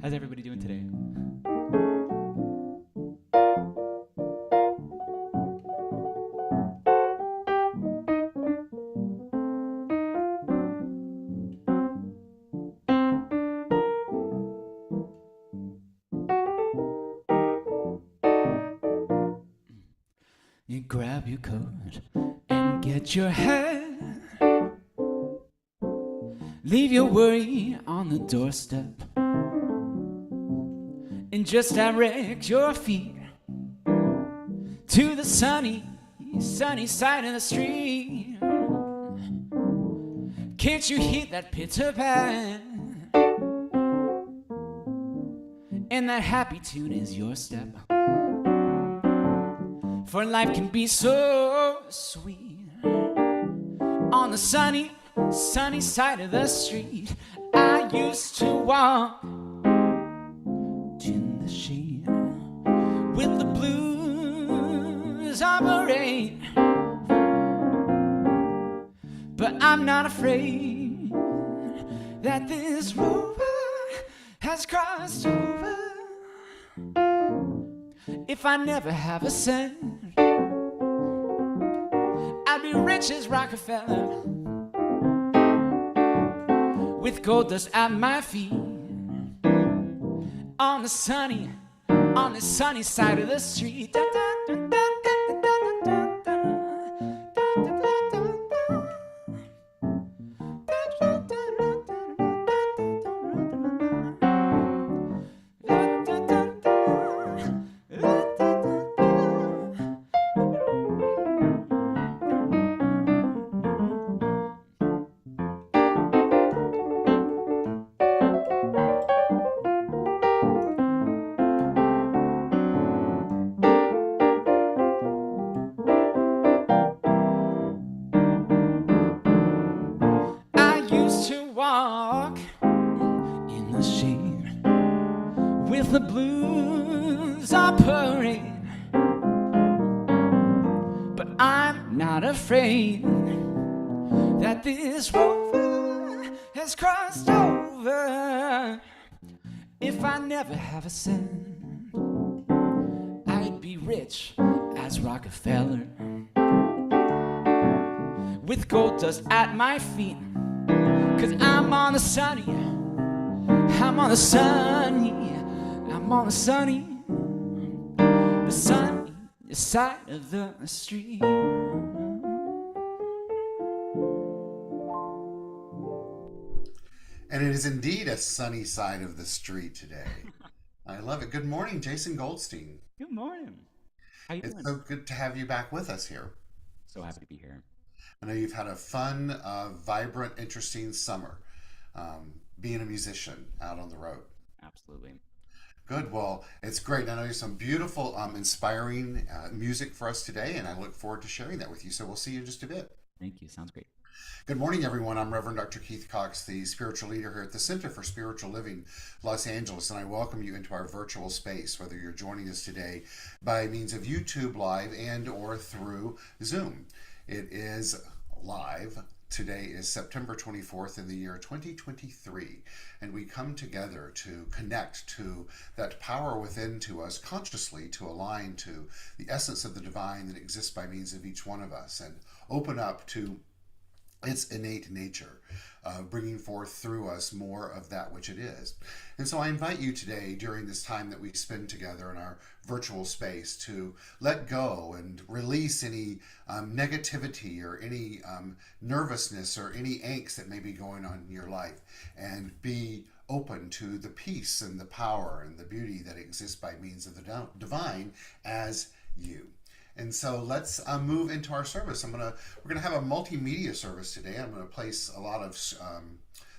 How's everybody doing today? You grab your coat and get your hat. Leave your worry on the doorstep and just direct your feet to the sunny side of the street. Can't you hear that pitter pat? And that happy tune is your step. For life can be so sweet on the sunny side of the street. I used to walk in the shade with the blues on parade, but I'm not afraid that this rover has crossed over. If I never have a cent, I'd be rich as Rockefeller, with gold dust at my feet, on the sunny side of the street. Da, da, da, da, da, da, da, da, walk in the shade with the blues on parade, but I'm not afraid that this rover has crossed over. If I never have a cent, I'd be rich as Rockefeller, with gold dust at my feet. 'Cause I'm on the sunny side of the street. And it is indeed a sunny side of the street today. I love it. Good morning, Jason Goldstein. Good morning. How you It's doing? so good to have you back with us here. So happy to be here. I know you've had a fun, vibrant, interesting summer being a musician out on the road. Absolutely. Good. Well, it's great. I know you have some beautiful, inspiring music for us today, and I look forward to sharing that with you. So we'll see you in just a bit. Thank you. Sounds great. Good morning, everyone. I'm Reverend Dr. Keith Cox, the spiritual leader here at the Center for Spiritual Living, Los Angeles, and I welcome you into our virtual space, whether you're joining us today by means of YouTube Live and or through Zoom. It is live. Today is September 24th in the year 2023, and we come together to connect to that power within to us consciously, to align to the essence of the divine that exists by means of each one of us, and open up to its innate nature, bringing forth through us more of that which it is. And so I invite you today, during this time that we spend together in our virtual space, to let go and release any negativity or any nervousness or any angst that may be going on in your life, and be open to the peace and the power and the beauty that exists by means of the divine as you. And so let's move into our service. We're gonna have a multimedia service today. I'm gonna place a lot of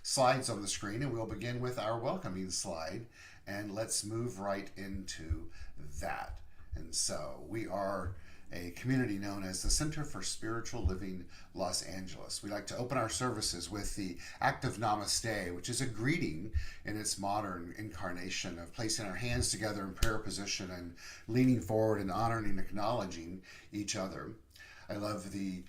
slides on the screen, and we'll begin with our welcoming slide, and let's move right into that. And so we are a community known as the Center for Spiritual Living Los Angeles. We like to open our services with the act of Namaste, which is a greeting in its modern incarnation of placing our hands together in prayer position and leaning forward and honoring and acknowledging each other. I love the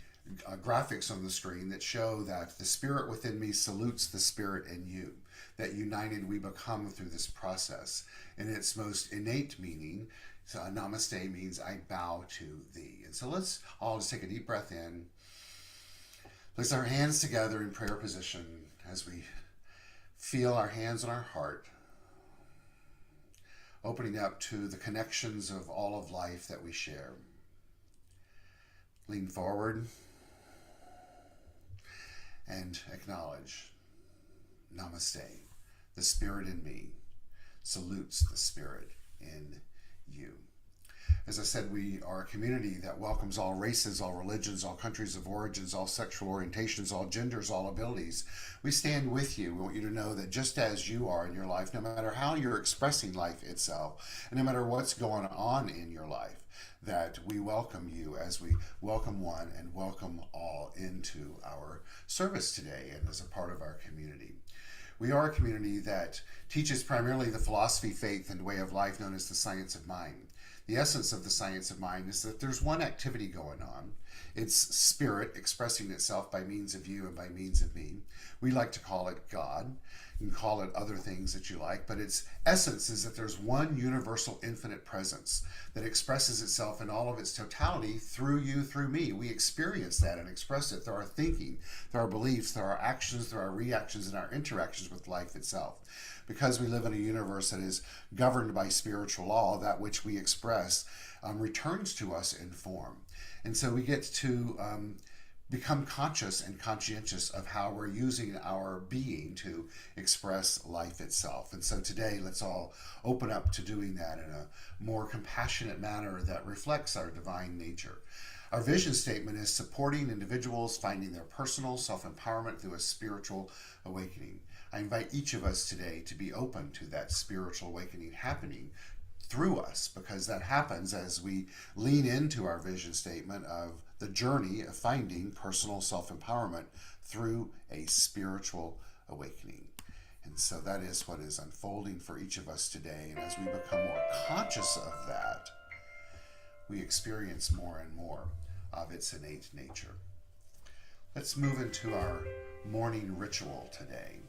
graphics on the screen that show that the spirit within me salutes the spirit in you, that united we become through this process. In its most innate meaning, namaste means I bow to thee. And so let's all just take a deep breath in, place our hands together in prayer position as we feel our hands on our heart, opening up to the connections of all of life that we share. Lean forward and acknowledge, namaste. The spirit in me salutes the spirit in you. As I said, we are a community that welcomes all races, all religions, all countries of origins, all sexual orientations, all genders, all abilities. We stand with you. We want you to know that just as you are in your life, no matter how you're expressing life itself, and no matter what's going on in your life, that we welcome you as we welcome one and welcome all into our service today and as a part of our community. We are a community that teaches primarily the philosophy, faith, and way of life known as the science of mind. The essence of the science of mind is that there's one activity going on. It's spirit expressing itself by means of you and by means of me. We like to call it God. You can call it other things that you like, but its essence is that there's one universal infinite presence that expresses itself in all of its totality through you, through me. We experience that and express it through our thinking, through our beliefs, through our actions, through our reactions, and our interactions with life itself. Because we live in a universe that is governed by spiritual law, that which we express returns to us in form. And so we get to become conscious and conscientious of how we're using our being to express life itself. And so today, let's all open up to doing that in a more compassionate manner that reflects our divine nature. Our vision statement is supporting individuals finding their personal self-empowerment through a spiritual awakening. I invite each of us today to be open to that spiritual awakening happening through us, because that happens as we lean into our vision statement of the journey of finding personal self-empowerment through a spiritual awakening. And so that is what is unfolding for each of us today. And as we become more conscious of that, we experience more and more of its innate nature. Let's move into our morning ritual today,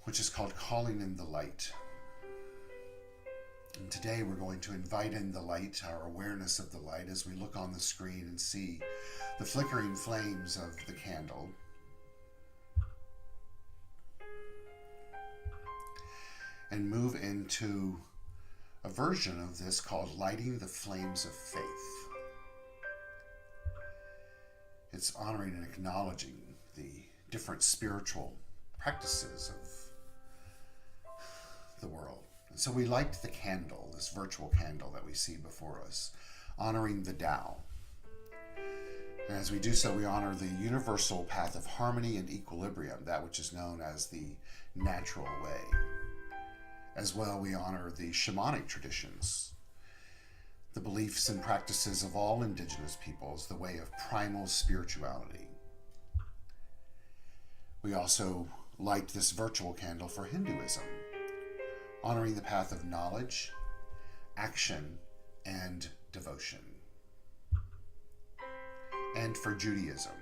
which is called Calling in the Light. And today we're going to invite in the light, our awareness of the light, as we look on the screen and see the flickering flames of the candle. And move into a version of this called Lighting the Flames of Faith. It's honoring and acknowledging the different spiritual practices of the world. And so we light the candle, this virtual candle that we see before us, honoring the Tao. And as we do so, we honor the universal path of harmony and equilibrium, that which is known as the natural way. As well, we honor the shamanic traditions, the beliefs and practices of all indigenous peoples, the way of primal spirituality. We also light this virtual candle for Hinduism, honoring the path of knowledge, action, and devotion. And for Judaism,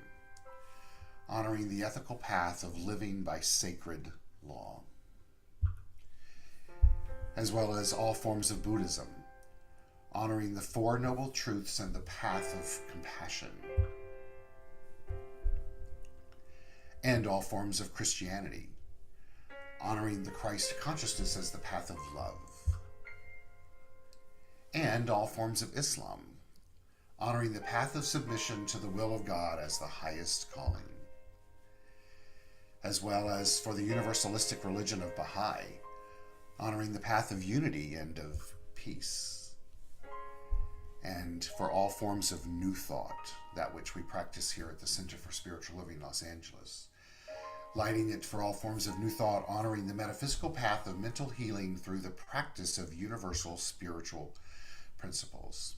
honoring the ethical path of living by sacred law. As well as all forms of Buddhism, honoring the Four Noble Truths and the path of compassion. And all forms of Christianity, honoring the Christ consciousness as the path of love. And all forms of Islam, honoring the path of submission to the will of God as the highest calling. As well as for the universalistic religion of Baha'i, honoring the path of unity and of peace. And for all forms of New Thought, that which we practice here at the Center for Spiritual Living, Los Angeles. Lighting it for all forms of New Thought, honoring the metaphysical path of mental healing through the practice of universal spiritual principles.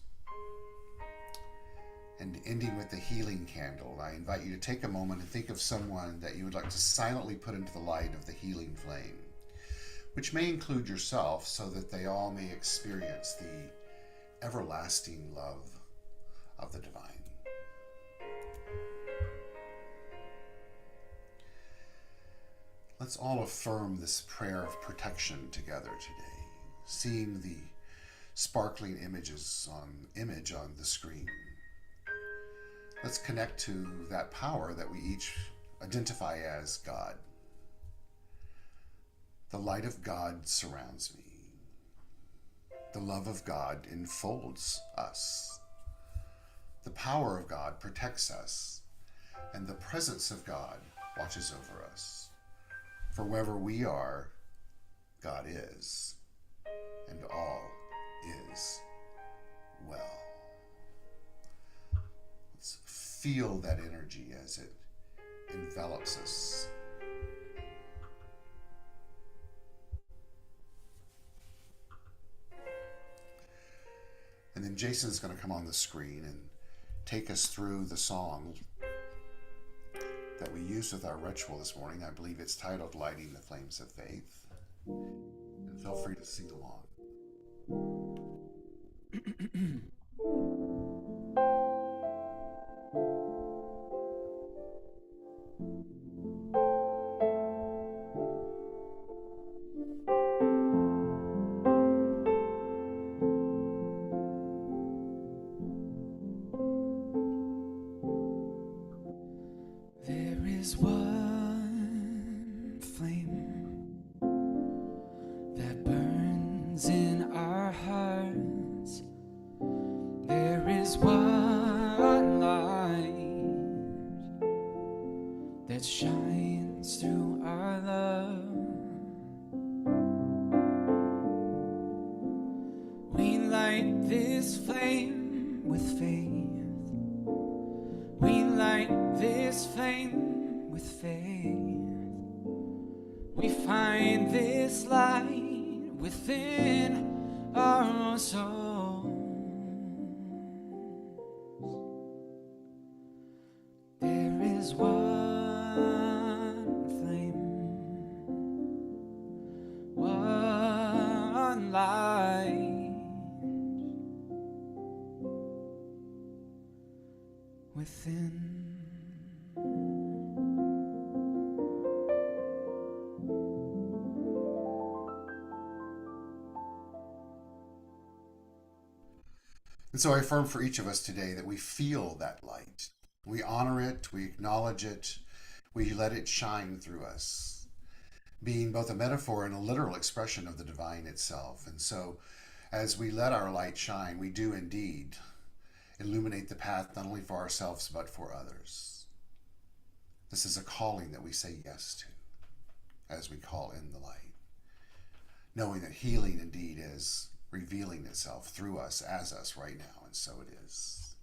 And ending with the healing candle, I invite you to take a moment and think of someone that you would like to silently put into the light of the healing flame, which may include yourself, so that they all may experience the everlasting love of the divine. let's all affirm this prayer of protection together today, seeing the sparkling image on the screen. Let's connect to that power that we each identify as God. The light of God surrounds me. The love of God enfolds us. The power of God protects us, and the presence of God watches over us. For wherever we are, God is, and all is well. Let's feel that energy as it envelops us. And then Jason's going to come on the screen and take us through the song that we used with our ritual this morning. I believe it's titled Lighting the Flames of Faith. And feel free to sing along. There is one flame that burns in our hearts. There is one light that shines through our love. We light this flame with faith. We light this flame with faith. We find this light within our souls. There is one flame, one light within. And so I affirm for each of us today that we feel that light. We honor it, we acknowledge it, we let it shine through us, being both a metaphor and a literal expression of the divine itself. And so as we let our light shine, we do indeed illuminate the path not only for ourselves but for others. This is a calling that we say yes to as we call in the light, knowing that healing indeed is revealing itself through us, as us right now, and so it is.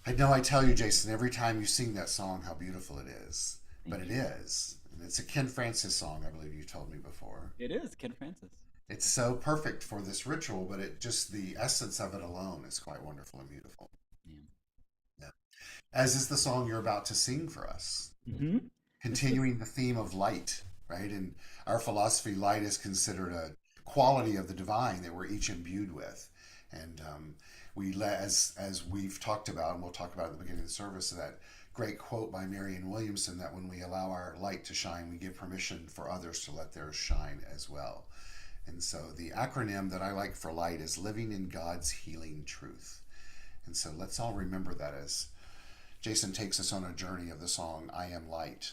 I know I tell you, Jason, every time you sing that song how beautiful it is, but it is. And it's a Ken Francis song, I believe you told me before. It is Ken Francis. It's so perfect for this ritual, but it just, the essence of it alone is quite wonderful and beautiful. Yeah. As is the song you're about to sing for us. Mm-hmm. Continuing the theme of light, right? In our philosophy, light is considered a quality of the divine that we're each imbued with. And as we've talked about, and we'll talk about at the beginning of the service, that great quote by Marianne Williamson that when we allow our light to shine, we give permission for others to let theirs shine as well. And so the acronym that I like for light is living in God's healing truth. And so let's all remember that as Jason takes us on a journey of the song, I Am Light.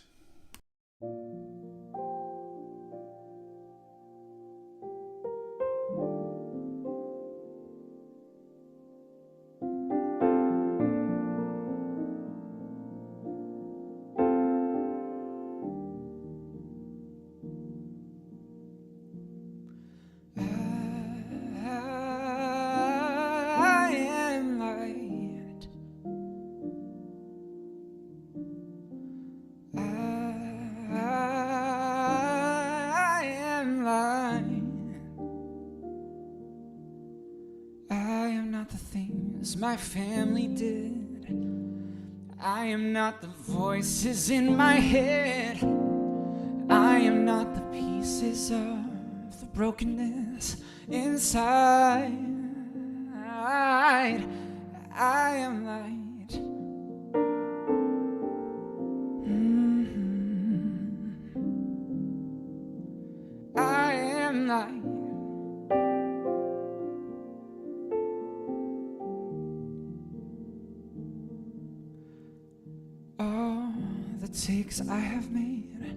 My family did. I am not the voices in my head. I am not the pieces of the brokenness inside. I am light. Mm-hmm. mistakes I have made,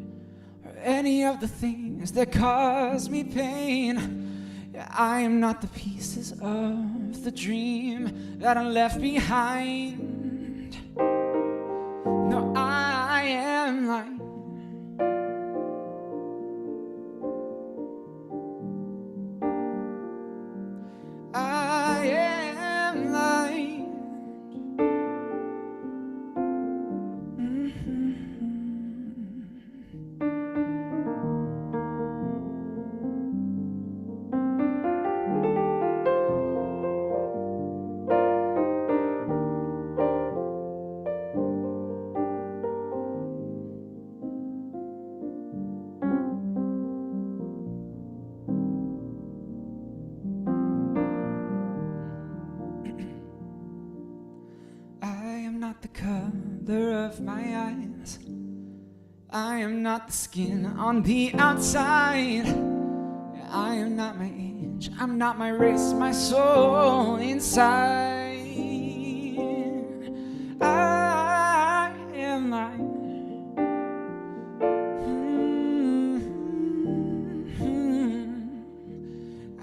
or any of the things that cause me pain. Yeah, I am not the pieces of the dream that I left behind. No, I am light. I am light. I am not the color of my eyes. I am not the skin on the outside. I am not my age. I'm not my race, my soul inside. I am light.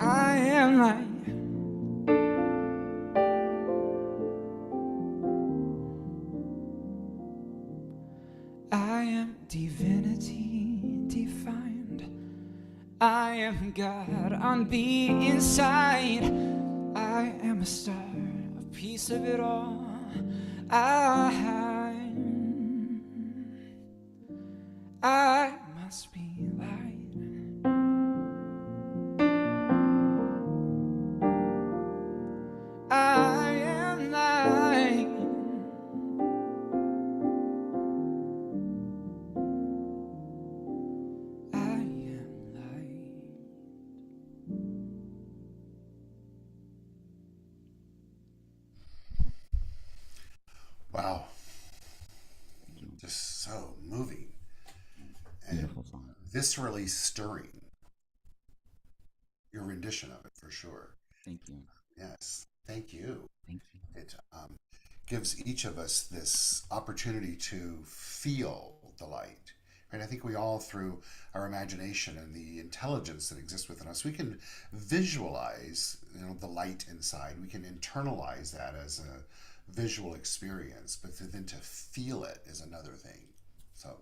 I am light. I am divinity defined. I am God on the inside. I am a star, a piece of it all. I must be light. I am light. I am light. Wow. Just so moving and Beautiful song. viscerally stirring. Your rendition of it, for sure. Thank you. Yes. Thank you. Thank you. It gives each of us this opportunity to feel the light. And I think we all, through our imagination and the intelligence that exists within us, we can visualize, the light inside. We can internalize that as a visual experience, but then to feel it is another thing. So,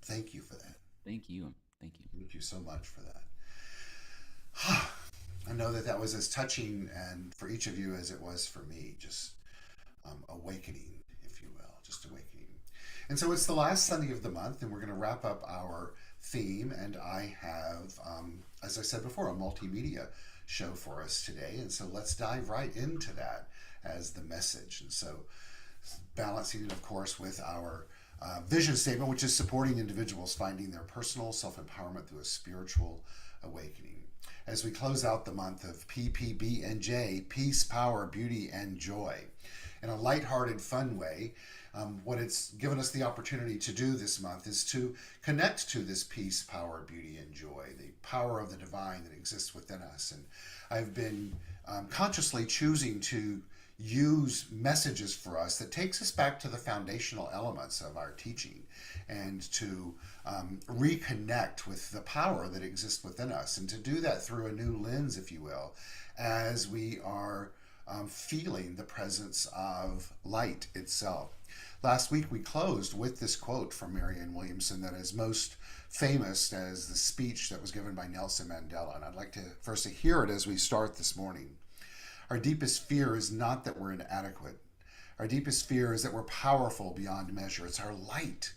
thank you for that. Thank you. Thank you. Thank you so much for that. I know that was as touching and for each of you as it was for me, just awakening, if you will, just awakening. And so it's the last Sunday of the month, and we're going to wrap up our theme. And I have, as I said before, a multimedia show for us today. And so let's dive right into that as the message. And so balancing it, of course, with our vision statement, which is supporting individuals finding their personal self-empowerment through a spiritual awakening. As we close out the month of PPBNJ, Peace, Power, Beauty, and Joy. In a lighthearted, fun way, what it's given us the opportunity to do this month is to connect to this peace, power, beauty, and joy, the power of the divine that exists within us. And I've been consciously choosing to use messages for us that takes us back to the foundational elements of our teaching and to reconnect with the power that exists within us, and to do that through a new lens, if you will, as we are feeling the presence of light itself. Last week we closed with this quote from Marianne Williamson that is most famous as the speech that was given by Nelson Mandela, and I'd like to first to hear it as we start this morning. Our deepest fear is not that we're inadequate. Our deepest fear is that we're powerful beyond measure. It's our light,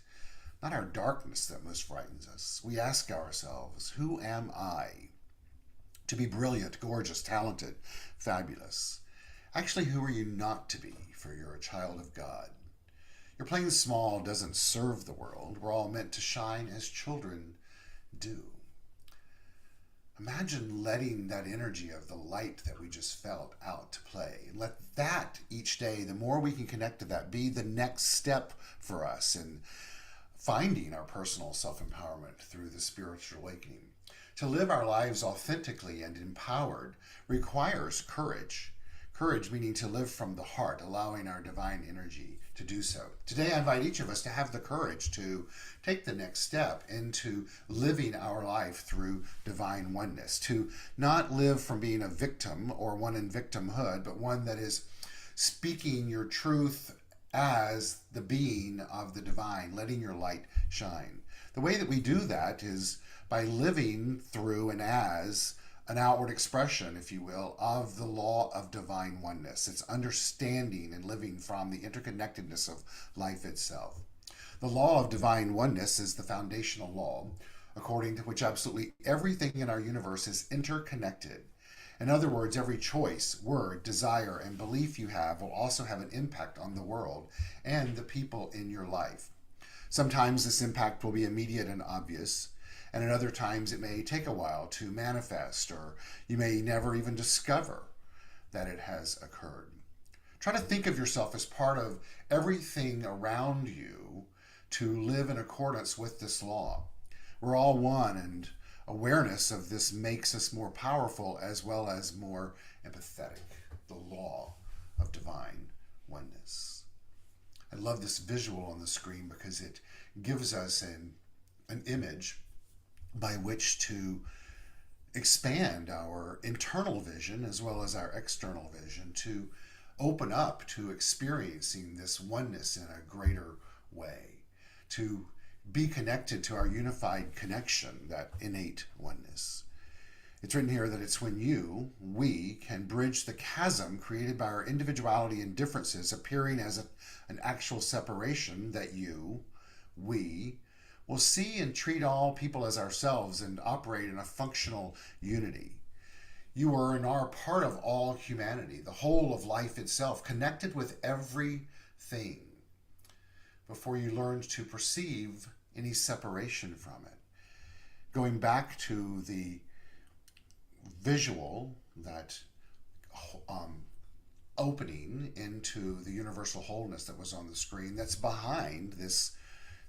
not our darkness, that most frightens us. We ask ourselves, who am I? To be brilliant, gorgeous, talented, fabulous. Actually, who are you not to be? For you're a child of God. Your playing small doesn't serve the world. We're all meant to shine as children do. Imagine letting that energy of the light that we just felt out to play. And let that each day, the more we can connect to that, be the next step for us in finding our personal self-empowerment through the spiritual awakening. To live our lives authentically and empowered requires courage. Courage meaning to live from the heart, allowing our divine energy to do so. Today I invite each of us to have the courage to take the next step into living our life through divine oneness, to not live from being a victim or one in victimhood, but one that is speaking your truth as the being of the divine, letting your light shine. The way that we do that is by living through and as an outward expression, if you will, of the law of divine oneness. It's understanding and living from the interconnectedness of life itself. The law of divine oneness is the foundational law, according to which absolutely everything in our universe is interconnected. In other words, every choice, word, desire, and belief you have will also have an impact on the world and the people in your life. Sometimes this impact will be immediate and obvious, and at other times it may take a while to manifest, or you may never even discover that it has occurred. Try to think of yourself as part of everything around you to live in accordance with this law. We're all one, and awareness of this makes us more powerful as well as more empathetic. The law of divine oneness. I love this visual on the screen because it gives us an image by which to expand our internal vision as well as our external vision, to open up to experiencing this oneness in a greater way, to be connected to our unified connection, that innate oneness. It's written here that it's when we can bridge the chasm created by our individuality and differences appearing as an actual separation that we will see and treat all people as ourselves and operate in a functional unity. You are and are part of all humanity, the whole of life itself, connected with everything before you learn to perceive any separation from it. Going back to the visual, that opening into the universal wholeness that was on the screen, that's behind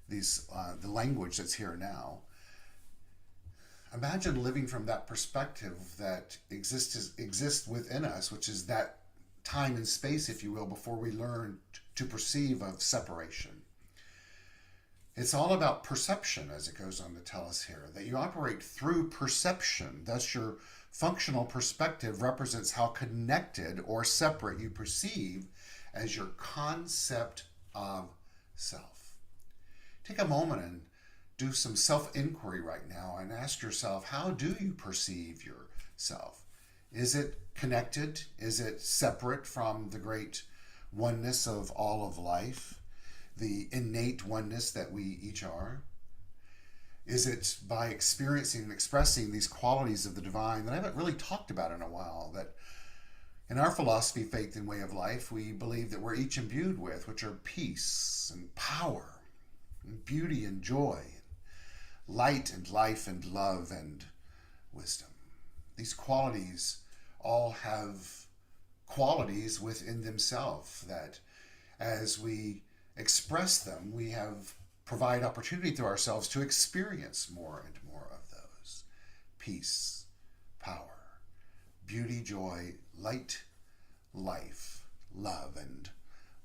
the language that's here now. Imagine living from that perspective that exists within us, which is that time and space, if you will, before we learn to perceive of separation. It's all about perception, as it goes on to tell us here, that you operate through perception. Thus, your functional perspective represents how connected or separate you perceive as your concept of self. Take a moment and do some self-inquiry right now and ask yourself, how do you perceive yourself? Is it connected? Is it separate from the great oneness of all of life? The innate oneness that we each are? Is it by experiencing and expressing these qualities of the divine that I haven't really talked about in a while, that in our philosophy, faith, and way of life, we believe that we're each imbued with, which are peace and power, and beauty and joy, and light and life and love and wisdom. These qualities all have qualities within themselves that as we express them, we provide opportunity to ourselves to experience more and more of those. Peace, power, beauty, joy, light, life, love, and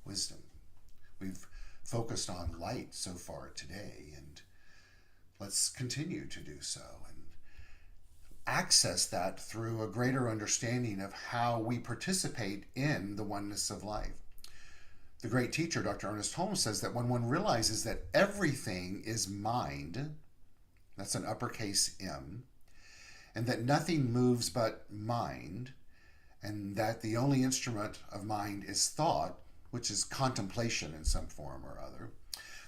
wisdom. We've focused on light so far today, and let's continue to do so and access that through a greater understanding of how we participate in the oneness of life. The great teacher, Dr. Ernest Holmes, says that when one realizes that everything is mind, that's an uppercase M, and that nothing moves but mind, and that the only instrument of mind is thought, which is contemplation in some form or other,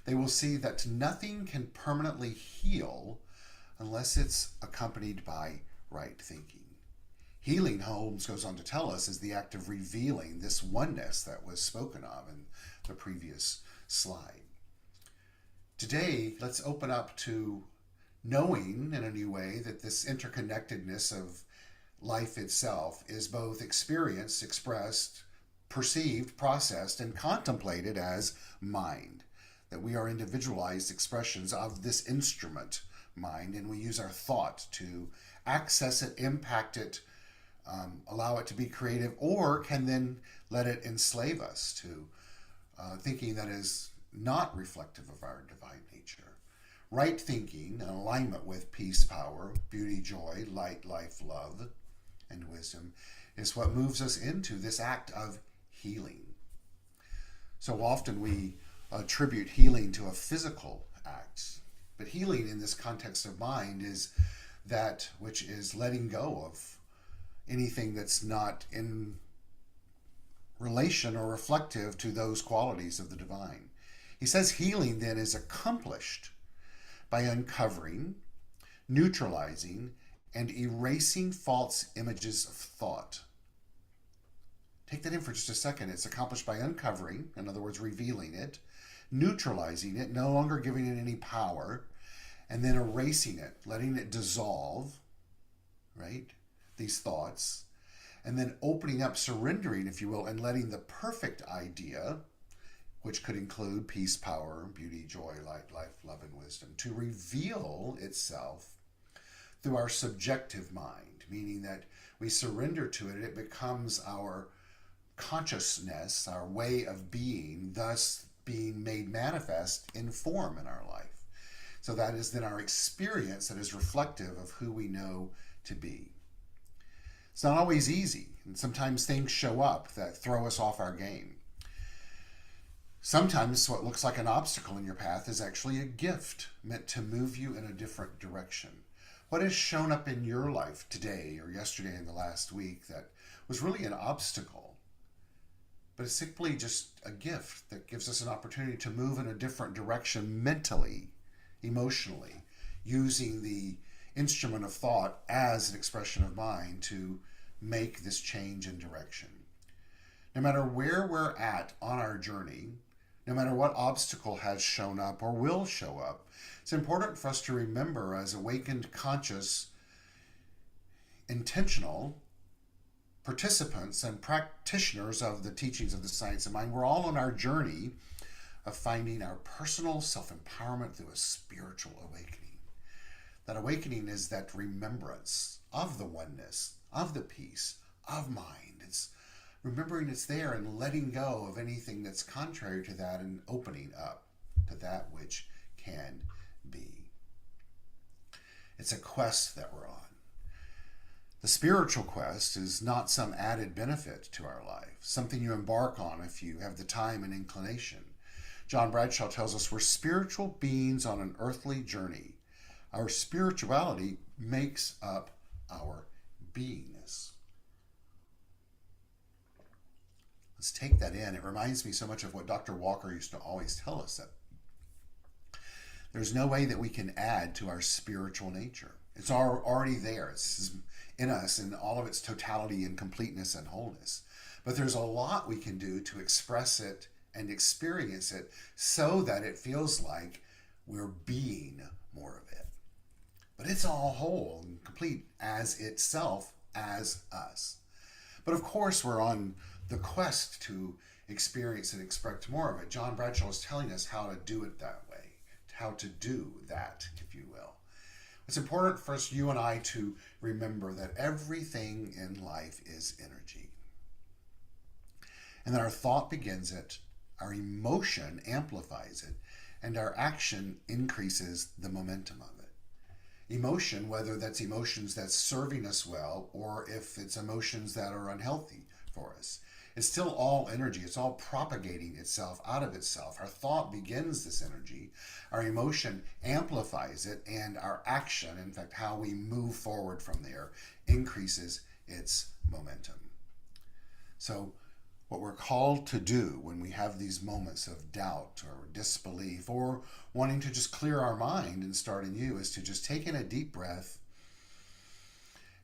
they will see that nothing can permanently heal unless it's accompanied by right thinking. Healing, Holmes goes on to tell us, is the act of revealing this oneness that was spoken of in the previous slide. Today, let's open up to knowing in a new way that this interconnectedness of life itself is both experienced, expressed, perceived, processed, and contemplated as mind. That we are individualized expressions of this instrument, mind, and we use our thought to access it, impact it, allow it to be creative, or can then let it enslave us to thinking that is not reflective of our divine nature. Right thinking, in alignment with peace, power, beauty, joy, light, life, love, and wisdom, is what moves us into this act of healing. So often we attribute healing to a physical act, but healing in this context of mind is that which is letting go of anything that's not in relation or reflective to those qualities of the divine. He says healing then is accomplished by uncovering, neutralizing, and erasing false images of thought. Take that in for just a second. It's accomplished by uncovering, in other words, revealing it, neutralizing it, no longer giving it any power, and then erasing it, letting it dissolve, right? These thoughts, and then opening up, surrendering, if you will, and letting the perfect idea, which could include peace, power, beauty, joy, light, life, love, and wisdom, to reveal itself through our subjective mind, meaning that we surrender to it, it becomes our consciousness, our way of being, thus being made manifest in form in our life. So that is then our experience that is reflective of who we know to be. It's not always easy, and sometimes things show up that throw us off our game. Sometimes what looks like an obstacle in your path is actually a gift meant to move you in a different direction. What has shown up in your life today or yesterday in the last week that was really an obstacle, but it's simply just a gift that gives us an opportunity to move in a different direction mentally, emotionally, using the instrument of thought as an expression of mind to make this change in direction. No matter where we're at on our journey, no matter what obstacle has shown up or will show up, it's important for us to remember as awakened, conscious, intentional participants and practitioners of the teachings of the science of mind, we're all on our journey of finding our personal self-empowerment through a spiritual awakening. That awakening is that remembrance of the oneness, of the peace, of mind. It's remembering it's there and letting go of anything that's contrary to that and opening up to that which can be. It's a quest that we're on. The spiritual quest is not some added benefit to our life, something you embark on if you have the time and inclination. John Bradshaw tells us we're spiritual beings on an earthly journey. Our spirituality makes up our beingness. Let's take that in. It reminds me so much of what Dr. Walker used to always tell us, that there's no way that we can add to our spiritual nature. It's already there. It's in us in all of its totality and completeness and wholeness. But there's a lot we can do to express it and experience it so that it feels like we're being more of it. But it's all whole and complete as itself, as us. But of course, we're on the quest to experience and express more of it. John Bradshaw is telling us how to do it that way, how to do that, if you will. It's important for us, you and I, to remember that everything in life is energy. And that our thought begins it, our emotion amplifies it, and our action increases the momentum of it. Emotion, whether that's emotions that's serving us well, or if it's emotions that are unhealthy for us, it's still all energy. It's all propagating itself out of itself. Our thought begins this energy. Our emotion amplifies it, and our action, in fact, how we move forward from there, increases its momentum. So what we're called to do when we have these moments of doubt or disbelief or wanting to just clear our mind and start anew is to just take in a deep breath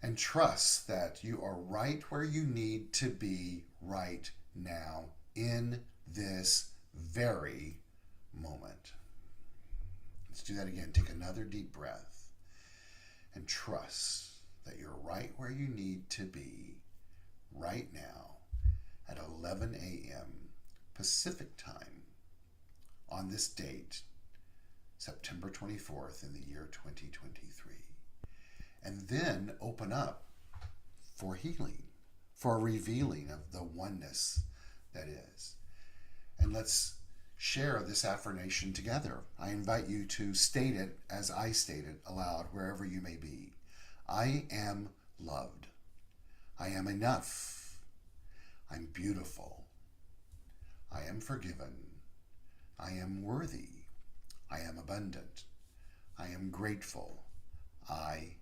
and trust that you are right where you need to be right now in this very moment. Let's do that again. Take another deep breath and trust that you're right where you need to be right now at 11 a.m. Pacific time on this date, September 24th in the year 2023. And then open up for healing, for a revealing of the oneness that is. And let's share this affirmation together. I invite you to state it as I state it aloud, wherever you may be. I am loved. I am enough. I'm beautiful. I am forgiven. I am worthy. I am abundant. I am grateful. I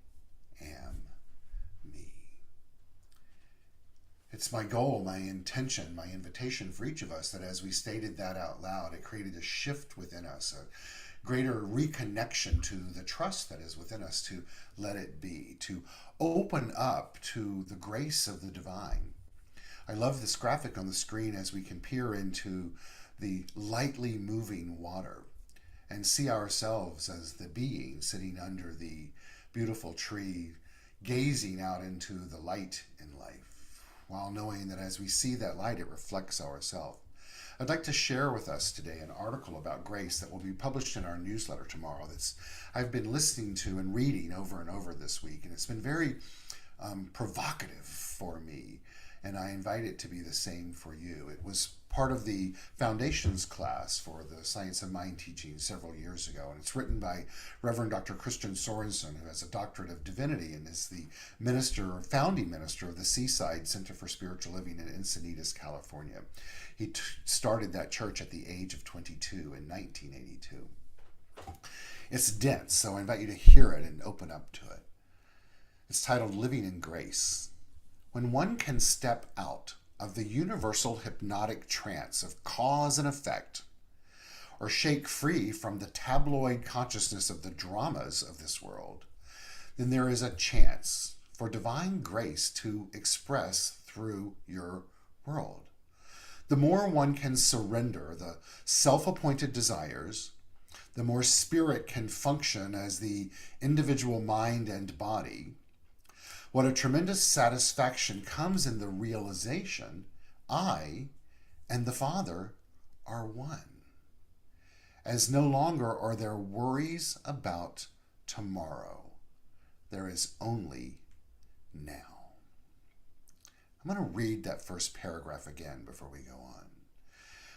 am me. It's my goal, my intention, my invitation for each of us that as we stated that out loud, it created a shift within us, a greater reconnection to the trust that is within us, to let it be, to open up to the grace of the divine. I love this graphic on the screen as we can peer into the lightly moving water and see ourselves as the being sitting under the beautiful tree, gazing out into the light in life, while knowing that as we see that light, it reflects ourselves. I'd like to share with us today an article about grace that will be published in our newsletter tomorrow that's I've been listening to and reading over and over this week, and it's been very provocative for me, and I invite it to be the same for you. It was part of the foundations class for the Science of Mind teaching several years ago, and it's written by Reverend Dr. Christian Sorensen, who has a doctorate of divinity and is the founding minister of the Seaside Center for Spiritual Living in Encinitas, California. He started that church at the age of 22 in 1982. It's dense, so I invite you to hear it and open up to it. It's titled Living in Grace. When one can step out of the universal hypnotic trance of cause and effect, or shake free from the tabloid consciousness of the dramas of this world, then there is a chance for divine grace to express through your world. The more one can surrender the self-appointed desires, the more spirit can function as the individual mind and body. What a tremendous satisfaction comes in the realization I and the Father are one. As no longer are there worries about tomorrow. There is only now. I'm going to read that first paragraph again before we go on.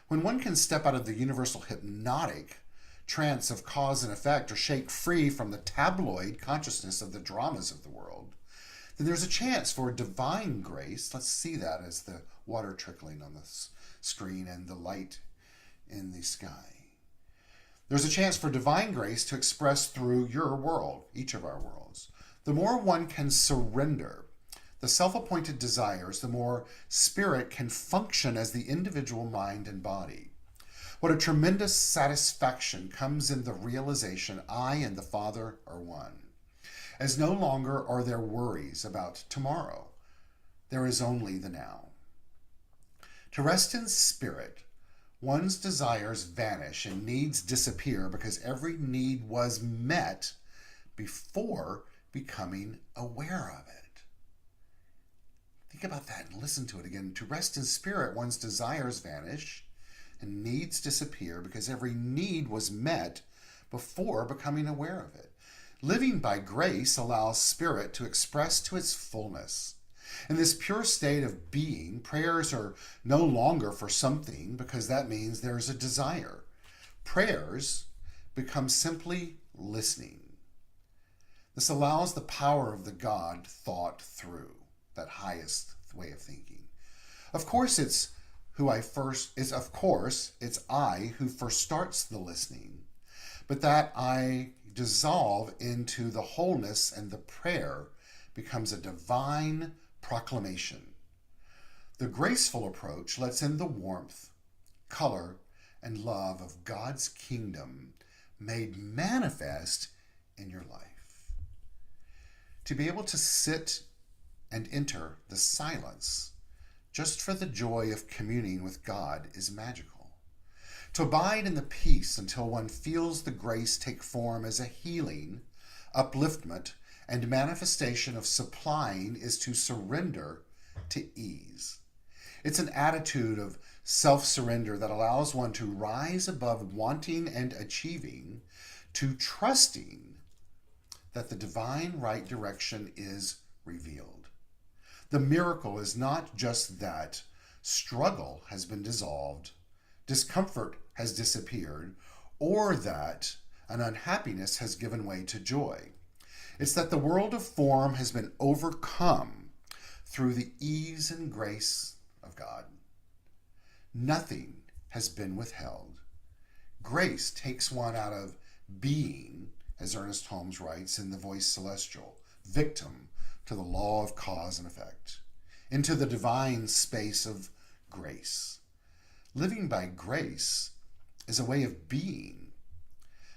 When one can step out of the universal hypnotic trance of cause and effect, or shake free from the tabloid consciousness of the dramas of the world, then there's a chance for divine grace. Let's see that as the water trickling on the screen and the light in the sky. There's a chance for divine grace to express through your world, each of our worlds. The more one can surrender the self-appointed desires, the more spirit can function as the individual mind and body. What a tremendous satisfaction comes in the realization I and the Father are one. As no longer are there worries about tomorrow. There is only the now. To rest in spirit, one's desires vanish and needs disappear because every need was met before becoming aware of it. Think about that and listen to it again. To rest in spirit, one's desires vanish and needs disappear because every need was met before becoming aware of it. Living by grace allows spirit to express to its fullness. In this pure state of being, prayers are no longer for something because that means there's a desire. Prayers become simply listening. This allows the power of the God thought through, that highest way of thinking. Of course, it's I who first starts the listening, but that I dissolve into the wholeness, and the prayer becomes a divine proclamation. The graceful approach lets in the warmth, color, and love of God's kingdom made manifest in your life. To be able to sit and enter the silence just for the joy of communing with God is magical. To abide in the peace until one feels the grace take form as a healing, upliftment, and manifestation of supplying is to surrender to ease. It's an attitude of self-surrender that allows one to rise above wanting and achieving to trusting that the divine right direction is revealed. The miracle is not just that struggle has been dissolved, discomfort has disappeared, or that an unhappiness has given way to joy. It's that the world of form has been overcome through the ease and grace of God. Nothing has been withheld. Grace takes one out of being, as Ernest Holmes writes in The Voice Celestial, victim to the law of cause and effect, into the divine space of grace. Living by grace is a way of being.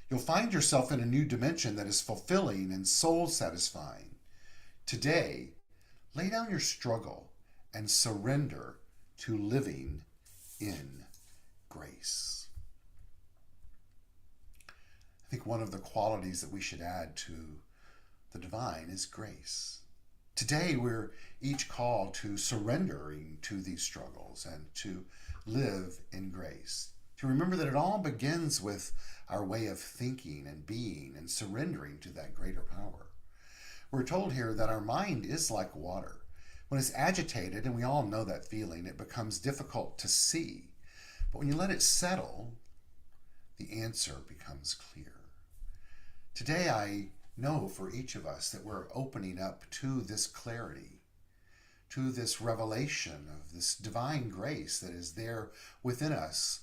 You'll find yourself in a new dimension that is fulfilling and soul-satisfying. Today, lay down your struggle and surrender to living in grace. I think one of the qualities that we should add to the divine is grace. Today, we're each called to surrendering to these struggles and to live in grace. To remember that it all begins with our way of thinking and being and surrendering to that greater power. We're told here that our mind is like water. When it's agitated, and we all know that feeling, it becomes difficult to see. But when you let it settle, the answer becomes clear. Today, I know for each of us that we're opening up to this clarity, to this revelation of this divine grace that is there within us,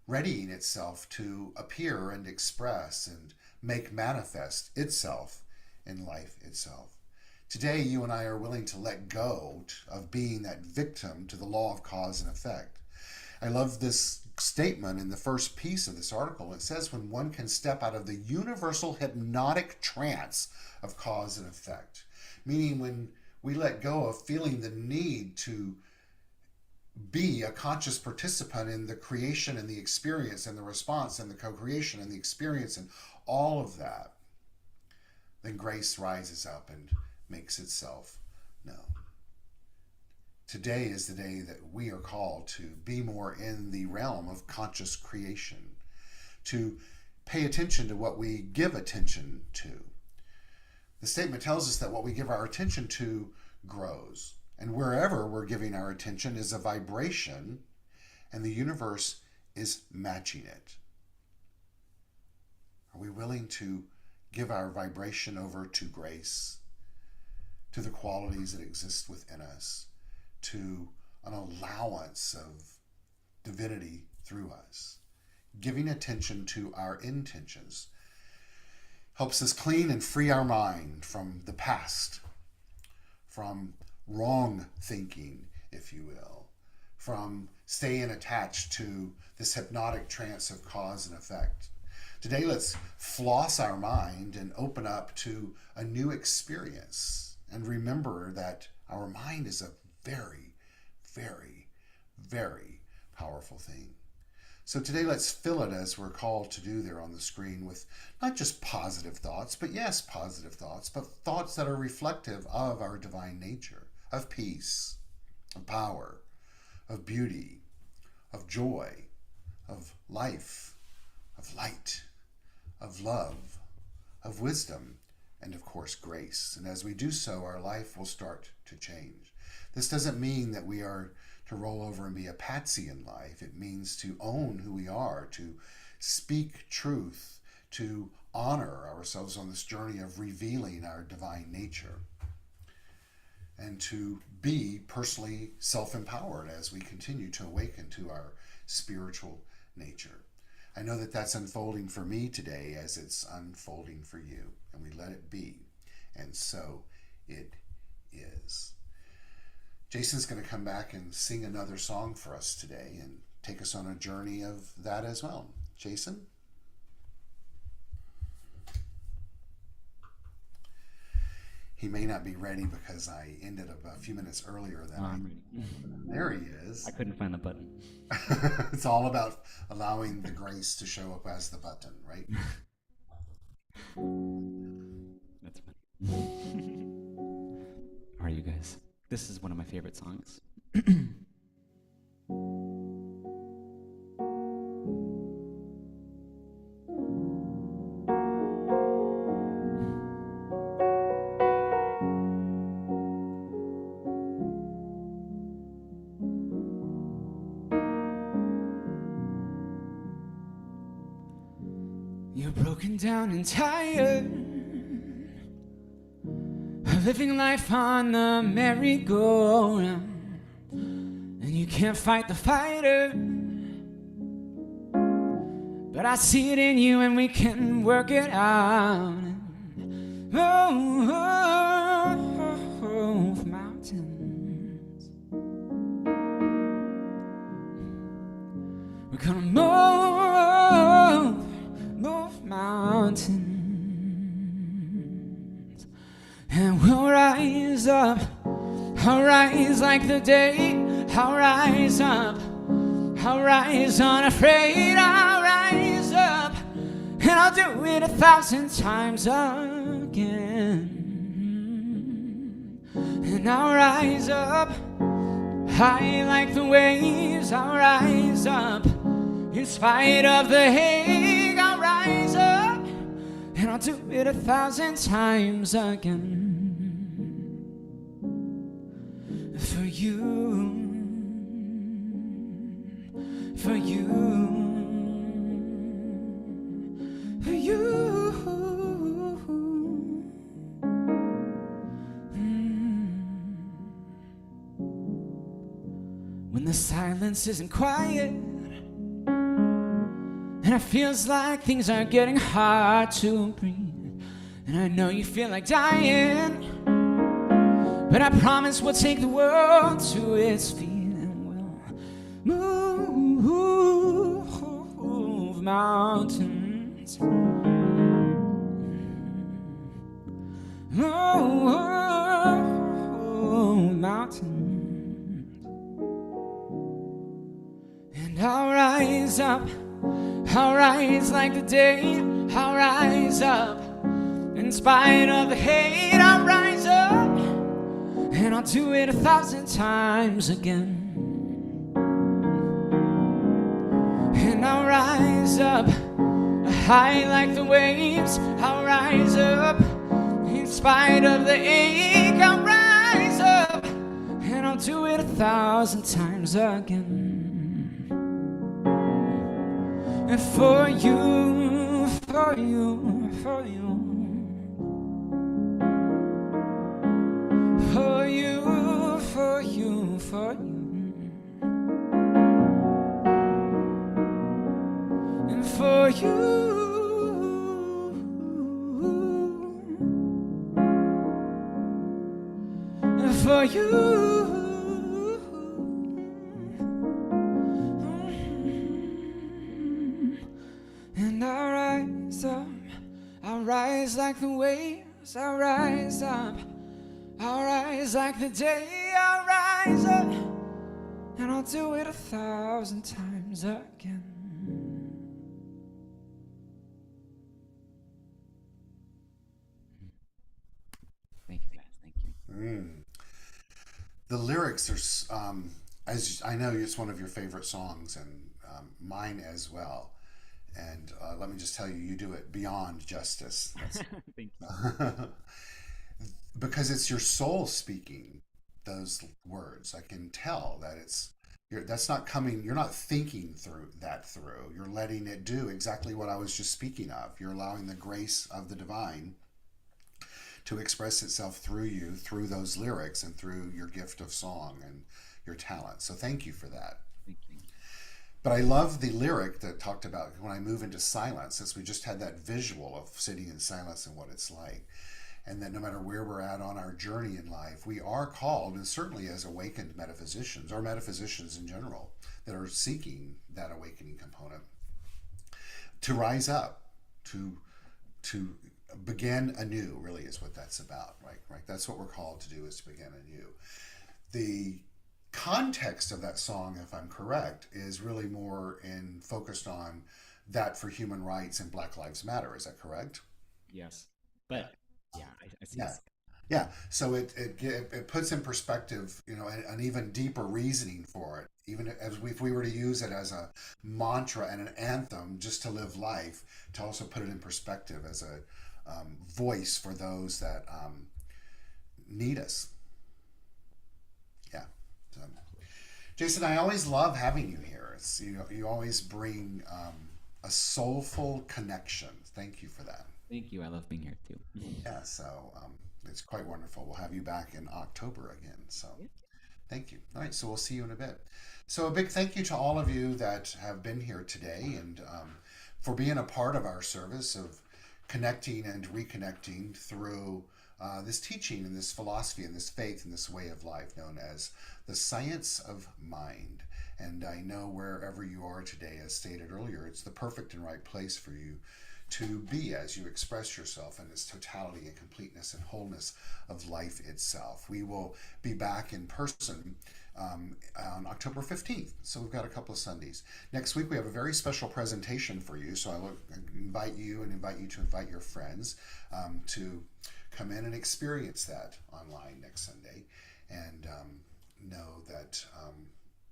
readying itself to appear and express and make manifest itself in life itself. Today, you and I are willing to let go of being that victim to the law of cause and effect. I love this statement in the first piece of this article. It says, when one can step out of the universal hypnotic trance of cause and effect, meaning when we let go of feeling the need to be a conscious participant in the creation and the experience and the response and the co-creation and the experience and all of that, then grace rises up and makes itself known. Today is the day that we are called to be more in the realm of conscious creation, to pay attention to what we give attention to. The statement tells us that what we give our attention to grows, and wherever we're giving our attention is a vibration, and the universe is matching it. Are we willing to give our vibration over to grace, to the qualities that exist within us, to an allowance of divinity through us? Giving attention to our intentions helps us clean and free our mind from the past, from wrong thinking, if you will, from staying attached to this hypnotic trance of cause and effect. Today, let's floss our mind and open up to a new experience, and remember that our mind is a very, very, very powerful thing. So today, let's fill it, as we're called to do there on the screen, with not just positive thoughts, but yes, positive thoughts, but thoughts that are reflective of our divine nature, of peace, of power, of beauty, of joy, of life, of light, of love, of wisdom, and of course, grace. And as we do so, our life will start to change. This doesn't mean that we are to roll over and be a patsy in life. It means to own who we are, to speak truth, to honor ourselves on this journey of revealing our divine nature, and to be personally self-empowered as we continue to awaken to our spiritual nature. I know that that's unfolding for me today as it's unfolding for you, and we let it be, and so it is. Jason's going to come back and sing another song for us today and take us on a journey of that as well. Jason? He may not be ready because I ended up a few minutes earlier than I'm ready. There he is. I couldn't find the button. It's all about allowing the grace to show up as the button, right? That's funny. How are you guys? This is one of my favorite songs. You're broken down and tired of living life on the merry-go-round, and you can't fight the fighter, but I see it in you and we can work it out. Move mountains. We're gonna move mountains, and we'll rise up. I'll rise like the day. I'll rise up. I'll rise unafraid. I'll rise up, and I'll do it 1,000 times again. And I'll rise up high like the waves. I'll rise up in spite of the hate. I'll rise up, and I'll do it 1,000 times again. For you, for you, for you. When the silence isn't quiet and it feels like things are getting hard to breathe, and I know you feel like dying, but I promise we'll take the world to its feet, and we'll move mountains. Move mountains. And I'll rise up, I'll rise like the day. I'll rise up in spite of the hate. I'll rise up, and I'll do it 1,000 times again. And I'll rise up high like the waves. I'll rise up in spite of the ache. I'll rise up, and I'll do it 1,000 times again. And for you, for you, for you, for you, for you, for you, and for you, and for you. And I'll rise up, I'll rise like the waves. I'll rise up, I'll rise like the day. I'll rise up, and I'll do it 1,000 times again. Thank you, guys. Thank you. The lyrics are, as I know, it's one of your favorite songs, and mine as well. And let me just tell you, you do it beyond justice. Thank you. Because it's your soul speaking those words. I can tell that that's not coming. You're not thinking through. You're letting it do exactly what I was just speaking of. You're allowing the grace of the divine to express itself through you, through those lyrics, and through your gift of song and your talent. So thank you for that. Thank you. But I love the lyric that talked about when I move into silence, since we just had that visual of sitting in silence and what it's like. And that no matter where we're at on our journey in life, we are called, and certainly as awakened metaphysicians, or metaphysicians in general, that are seeking that awakening component, to rise up, to begin anew, really is what that's about, right? That's what we're called to do, is to begin anew. The context of that song, if I'm correct, is really more focused on that for human rights and Black Lives Matter. Is that correct? Yes. But yeah, I see. Yeah. Yeah. So it puts in perspective, an even deeper reasoning for it. Even if we were to use it as a mantra and an anthem just to live life, to also put it in perspective as a voice for those that need us. Yeah. Jason, I always love having you here. It's you always bring a soulful connection. Thank you for that. Thank you. I love being here too. Yeah, so it's quite wonderful. We'll have you back in October again. So Yeah. thank you. All right, so we'll see you in a bit. So a big thank you to all of you that have been here today and for being a part of our service of connecting and reconnecting through this teaching and this philosophy and this faith and this way of life known as the science of mind. And I know wherever you are today, as stated earlier, it's the perfect and right place for you to be as you express yourself in its totality and completeness and wholeness of life itself. We will be back in person on October 15th. So we've got a couple of Sundays. Next week we have a very special presentation for you. So I invite you to invite your friends to come in and experience that online next Sunday and know that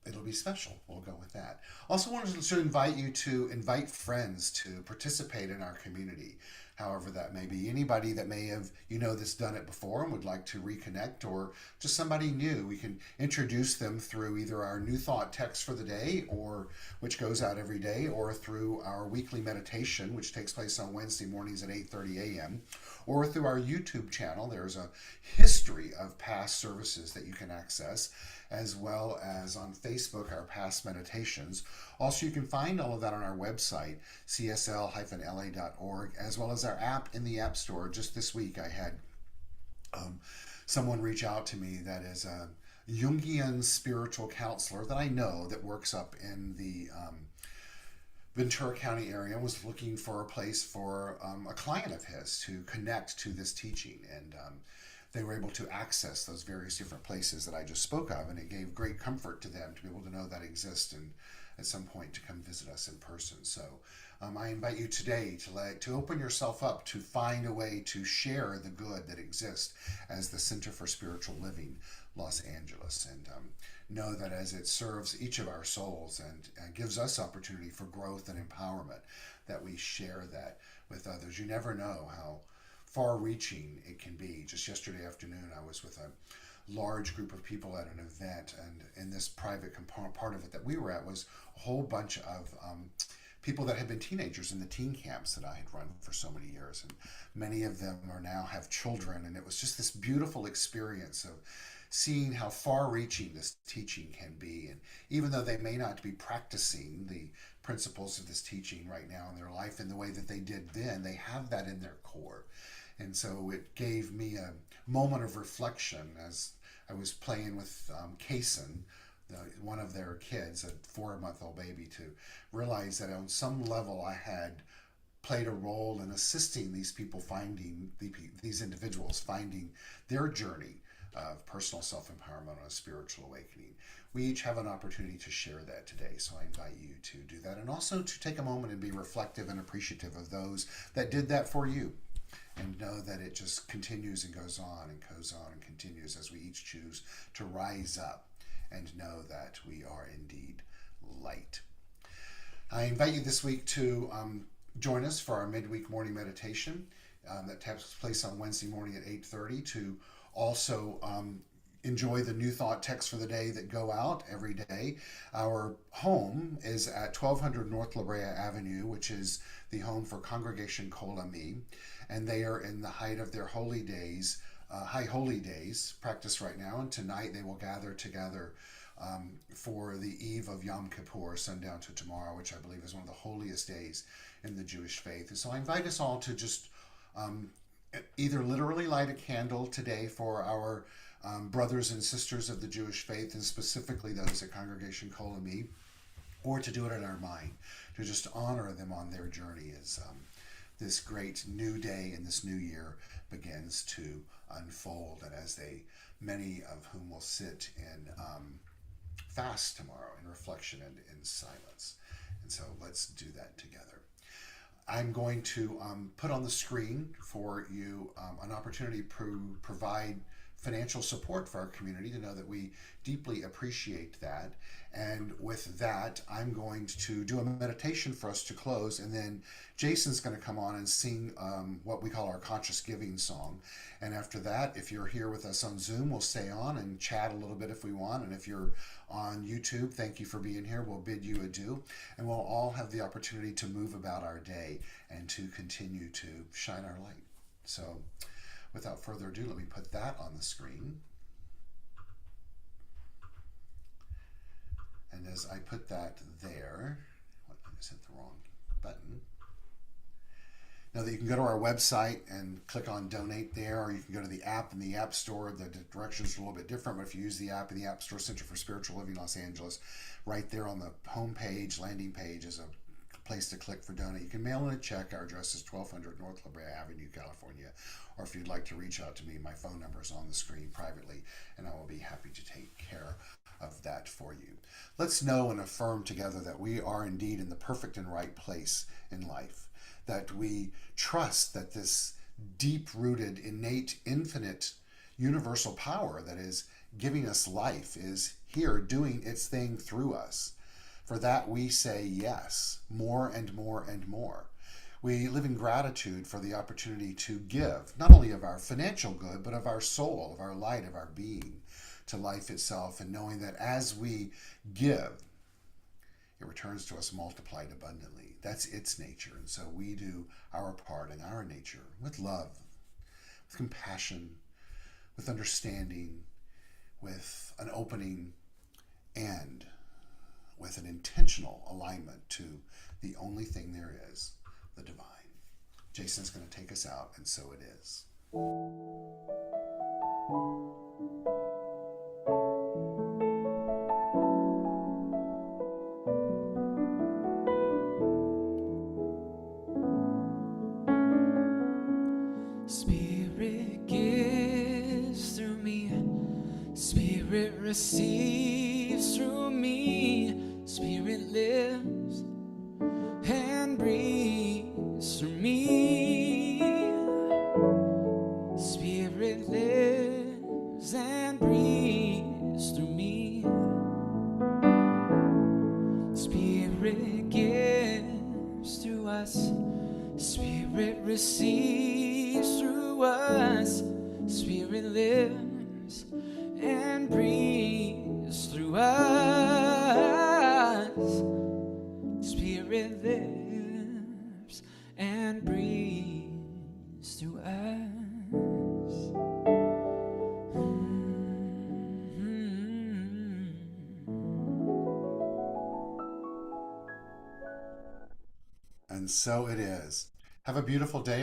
it'll be special. We'll go with that. Also wanted to invite you to invite friends to participate in our community, however that may be. Anybody that may have, that's done it before and would like to reconnect, or just somebody new, we can introduce them through either our New Thought text for the day, or which goes out every day, or through our weekly meditation, which takes place on Wednesday mornings at 8:30 a.m., or through our YouTube channel. There's a history of past services that you can access, as well as on Facebook, our past meditations. Also, you can find all of that on our website, CSL-LA.org, as well as our app in the App Store. Just this week, I had someone reach out to me that is a Jungian spiritual counselor that I know that works up in the Ventura County area and was looking for a place for a client of his to connect to this teaching. And they were able to access those various different places that I just spoke of, and it gave great comfort to them to be able to know that exists and at some point to come visit us in person. So I invite you today to open yourself up to find a way to share the good that exists as the Center for Spiritual Living Los Angeles, and know that as it serves each of our souls and gives us opportunity for growth and empowerment, that we share that with others. You never know how far-reaching it can be. Just yesterday afternoon, I was with a large group of people at an event, and in this private component part of it that we were at was a whole bunch of people that had been teenagers in the teen camps that I had run for so many years, and many of them are now have children, and it was just this beautiful experience of seeing how far-reaching this teaching can be. And even though they may not be practicing the principles of this teaching right now in their life in the way that they did then, they have that in their core. And so it gave me a moment of reflection as I was playing with Kason, one of their kids, a 4-month-old baby, to realize that on some level I had played a role in assisting these people these individuals finding their journey of personal self-empowerment and a spiritual awakening. We each have an opportunity to share that today, so I invite you to do that, and also to take a moment and be reflective and appreciative of those that did that for you, and know that it just continues and goes on and goes on and continues as we each choose to rise up and know that we are indeed light. I invite you this week to join us for our midweek morning meditation that takes place on Wednesday morning at 8:30, to also enjoy the New Thought text for the day that go out every day. Our home is at 1200 North La Brea Avenue, which is the home for Congregation Kol Ami, and they are in the height of their holy days, high holy days practice right now, and tonight they will gather together for the eve of Yom Kippur, sundown to tomorrow, which I believe is one of the holiest days in the Jewish faith. And so I invite us all to just either literally light a candle today for our brothers and sisters of the Jewish faith, and specifically those at Congregation Kol Ami, or to do it in our mind, to just honor them on their journey as this great new day and this new year begins to unfold, and as many of whom will sit in fast tomorrow in reflection and in silence. And so let's do that together. I'm going to put on the screen for you an opportunity to provide financial support for our community, to know that we deeply appreciate that. And with that, I'm going to do a meditation for us to close, and then Jason's going to come on and sing what we call our conscious giving song. And after that, if you're here with us on Zoom, we'll stay on and chat a little bit if we want. And if you're on YouTube, thank you for being here. We'll bid you adieu, and we'll all have the opportunity to move about our day and to continue to shine our light. So without further ado, let me put that on the screen. And as I put that there, I just hit the wrong button. Now that you can go to our website and click on donate there, or you can go to the app in the App Store. The directions are a little bit different, but if you use the app in the App Store, Center for Spiritual Living Los Angeles, right there on the home page, landing page, is a place to click for donate. You can mail in a check. Our address is 1200 North La Brea Avenue, California. Or if you'd like to reach out to me, my phone number is on the screen privately, and I will be happy to take care of that for you. Let's know and affirm together that we are indeed in the perfect and right place in life, that we trust that this deep-rooted, innate, infinite, universal power that is giving us life is here doing its thing through us. For that we say yes, more and more and more. We live in gratitude for the opportunity to give, not only of our financial good, but of our soul, of our light, of our being, to life itself, and knowing that as we give, it returns to us multiplied abundantly. That's its nature. And so we do our part in our nature with love, with compassion, with understanding, with an opening, and with an intentional alignment to the only thing there is, the divine. Jason's going to take us out, and so it is. Spirit gives through me, Spirit receives through me, Spirit lives and breathes through me. Spirit lives and breathes through me. Spirit gives to us, Spirit receives through us, Spirit lives and breathes through us. Spirit lives and breathes through us. And so it is. Have a beautiful day.